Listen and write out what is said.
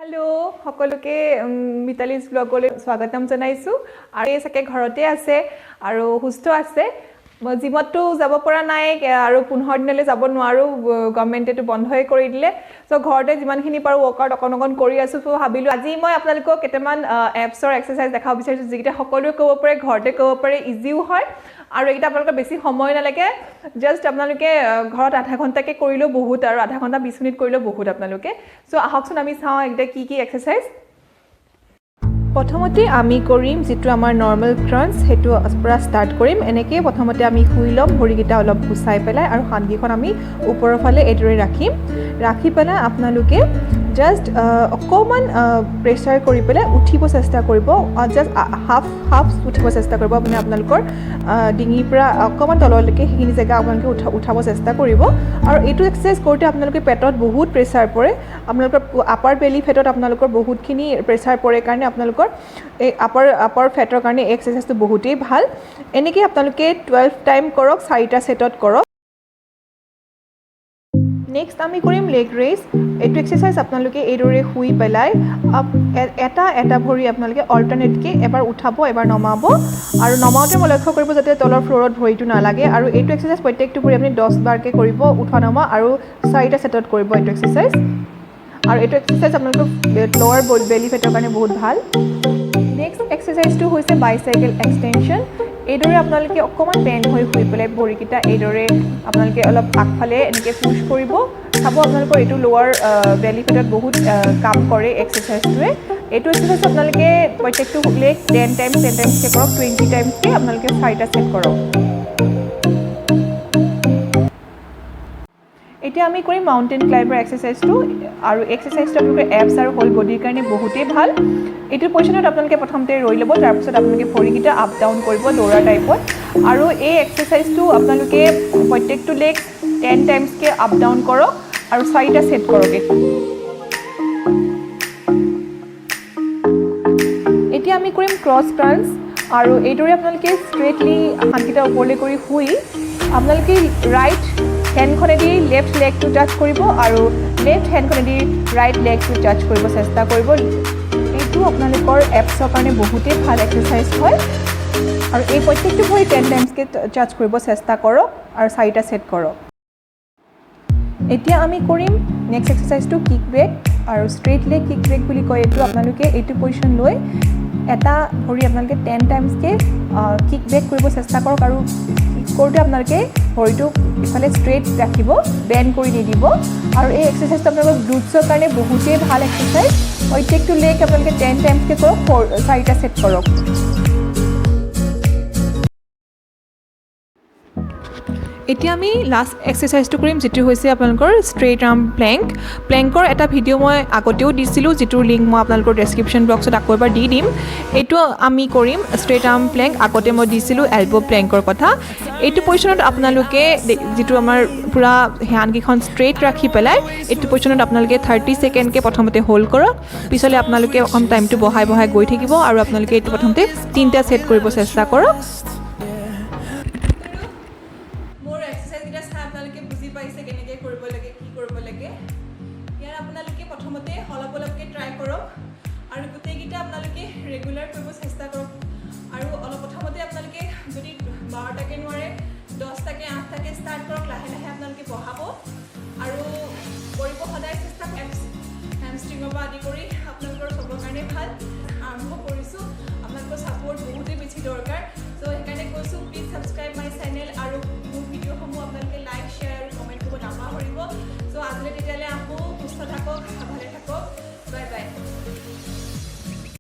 hello সকলোকে মিতালীজ ব্লগলৈ স্বাগতম জনাইছো আৰু এই সকে ঘৰতে আছে আৰু সুস্থ আছে জিমতো যাব পৰা নাই আৰু 15 দিনলৈ যাব নোৱাৰো গৱৰ্ণমেণ্টে বন্ধই কৰি দিলে সো ঘৰতে যিমানখিনি পাৰো ৱৰ্কআউট অকন কৰি আছো সো ভাবিলো আজি মই আপোনালোকক কেটামান এপছৰ এক্সাৰসাইজ দেখাব বিচাৰিছো যিকিটা সকলোৱে কৰিব পাৰে ঘৰতে কৰিব পাৰে ইজিও হয় আৰু এটা আপোনালোকৰ বেছি সময় নালাগে জাস্ট আপোনালোকে ঘৰত আধা ঘণ্টাকে কৰিলো বহুত আৰু আধা ঘণ্টা 20 মিনিট কৰিলো বহুত আপোনালোকে সো আহকচোন আমি চাও এটা কি এক্সাৰসাইজ প্ৰথমতে আমি কৰিম যেটো আমাৰ নৰমাল ক্ৰাঞ্চ হেতু পুৰা স্টাৰ্ট কৰিম এনেকৈ প্ৰথমতে আমি শুই লম ভৰিকিটা অলপ গুছাই পেলাই আৰু হাতগিখন আমি ওপৰৰ ফালে এদৰে ৰাখি পেলাই আপোনালোকে জাস্ট অকমান প্ৰেছাৰ কৰি পেলাই উঠিব চেষ্টা কৰিব জাস্ট হাফ উঠিব চেষ্টা কৰিব মানে আপোনালোকৰ ডিঙিৰ পৰা অকমান তললৈকে সেইখিনি জায়গা আপোনালোকে উঠাব চেষ্টা কৰিব আৰু এইটো এক্সাৰসাইজ কৰোঁতে আপোনালোকে পেটত বহুত প্ৰেছাৰ পৰে আপোনালোকৰ আপাৰ বেলি ফেটত আপোনালোকৰ বহুতখিনি প্ৰেছাৰ পৰে কাৰণে আপোনালোকৰ এই আপাৰ ফেটৰ কাৰণে এক্সাৰসাইজটো বহুতেই ভাল এনেকৈ আপোনালোকে 12 টাইম কৰক 4টা সেটত কৰক নেক্সট আমি কৰিম লেগ ৰেইজ এইটো এক্সাৰসাইজ আপোনালোকে এইদৰে শুই পেলাই এটা ভৰি আপোনালোকে অল্টাৰনেটলি এবাৰ উঠাব এবাৰ নমাব আৰু নমাওতে মই লক্ষ্য কৰিব যাতে তলৰ ফ্লোৰত ভৰিটো না লাগে আৰু এইটো এক্সাৰসাইজ প্ৰত্যেকটো ভৰি আপুনি 10 বাৰকে কৰিব উঠা নমা আৰু 4টা সেটত কৰিব এইটো এক্সাৰসাইজ আৰু এইটো এক্সাৰসাইজ আপোনালোকৰ লোৱাৰ বেলি ফেটৰ কাৰণে বহুত ভাল নেক্সট এক্সাৰসাইজটো হৈছে বাইসাইকেল এক্সটেনশন এইদৰে আপোনালোকে অকমান বেন্ড হৈ শুই পেলাই ভৰিকিটা এইদৰে আপোনালোকে অলপ আগফালে এনেকৈ পুশ কৰিব চাব আপোনালোকৰ এইটো লোৱাৰ বেলি ফেটত বহুত কাম কৰে এক্সাৰসাইজটোৱে এইটো এক্সাৰসাইজ আপোনালোকে প্ৰত্যেকটো লেগ 10 টাইমছ কে কৰক 20 টাইমছ কে আপোনালোকে 4টা সেট কৰক এতিয়া আমি কৰিম মাউন্টেন ক্লাইম্বাৰ এক্সাৰসাইজটো আৰু এক্সাৰসাইজটো আপোনালোকৰ এপছ আৰু হোল বডিৰ কাৰণে বহুতেই ভাল এইটো পজিশনত আপোনালোকে প্ৰথমতে ৰৈ ল'ব তাৰ পিছত আপোনালোকে ভৰিকিটা আপ ডাউন কৰিব দৌৰা টাইপত আৰু এই এক্সাৰসাইজটো আপোনালোকে প্ৰত্যেকটো লেগ 10 টাইমছ কে আপ ডাউন কৰক আৰু 4টা সেট কৰক এতিয়া আমি কৰিম ক্ৰছ ক্ৰাঞ্চ আৰু এইদৰে আপোনালোকে ষ্ট্ৰেটলি হাতকিটা ওপৰলৈ কৰি শুই আপোনালোকে ৰাইট হেণ্ডখনেদি লেফ্ট লেগটো টাচ কৰিব আৰু লেফ্ট হেণ্ডখনেদি ৰাইট লেগটো টাচ কৰিব চেষ্টা কৰিব এইটো আপোনালোকৰ এপছৰ কাৰণে বহুতেই ভাল এক্সাৰসাইজ হয় আৰু এই প্ৰত্যেকটো ভৰি 10 টাইমছকে টাচ কৰিব চেষ্টা কৰক আৰু 4টা সেট কৰক এতিয়া আমি কৰিম নেক্সট এক্সাৰসাইজটো কিক বেক আৰু ষ্ট্ৰেট লেগ কিক বেক বুলি কয় এইটো আপোনালোকে এইটো পজিশন লৈ এটা ভৰি আপোনালোকে 10 টাইমছকে কিক বেক কৰিব চেষ্টা কৰক আৰু কৰোঁতে আপোনালোকে ভৰিটো ইফালে ষ্ট্ৰেট ৰাখিব বেণ্ড কৰি নিদিব আৰু এই এক্সাৰসাইজটো আপোনালোকৰ গ্লুটছৰ কাৰণে বহুতেই ভাল এক্সাৰসাইজ প্ৰত্যেকটো লেগ আপোনালোকে 10 টাইমছকে কৰক 4টা সেট কৰক এতিয়া আমি লাষ্ট এক্সাৰসাইজটো কৰিম যেটো হৈছে আপোনালোকৰ ষ্ট্ৰেট আৰ্ম প্লেংকৰ এটা ভিডিঅ' মই আগতেও দিছিলোঁ যেটোৰ লিংক মই আপোনালোকৰ ডেছক্ৰিপশ্যন বক্সত আকৌ এবাৰ দি দিম এইটো আমি কৰিম ষ্ট্ৰেট আৰ্ম প্লেংক আগতে মই দিছিলোঁ এলব' প্লেংকৰ কথা এইটো পজিশনত আপোনালোকে যেটো আমাৰ পুৰা হ্যাণ্ডকেইখন ষ্ট্ৰেট ৰাখি পেলাই এইটো পজিশনত আপোনালোকে 30 সেকেন্ডকে প্ৰথমতে হোল্ড কৰক পিছলৈ আপোনালোকে অকণ টাইমটো বঢ়াই গৈ থাকিব আৰু আপোনালোকে এইটো প্ৰথমতে 3টা সেট কৰিব চেষ্টা কৰক প্ৰথমতে অলপকে ট্ৰাই কৰক আৰু গোটেইকিটা আপোনালোকে ৰেগুলাৰ কৰিব চেষ্টা কৰক আৰু প্ৰথমতে আপোনালোকে যদি 12টাকে নোৱাৰে 10টাকে 8টাকে ষ্টাৰ্ট কৰক লাহে লাহে আপোনালোকে বঢ়াব আৰু কৰিব সদায় চেষ্টা হেমষ্ট্ৰিঙৰ পৰা আদি কৰি আপোনালোকৰ সবৰ কাৰণে ভাল আৰম্ভ কৰিছোঁ আপোনালোকৰ ছাপোৰ্ট বহুতেই বেছি দৰকাৰ চ' সেইকাৰণে কৈছোঁ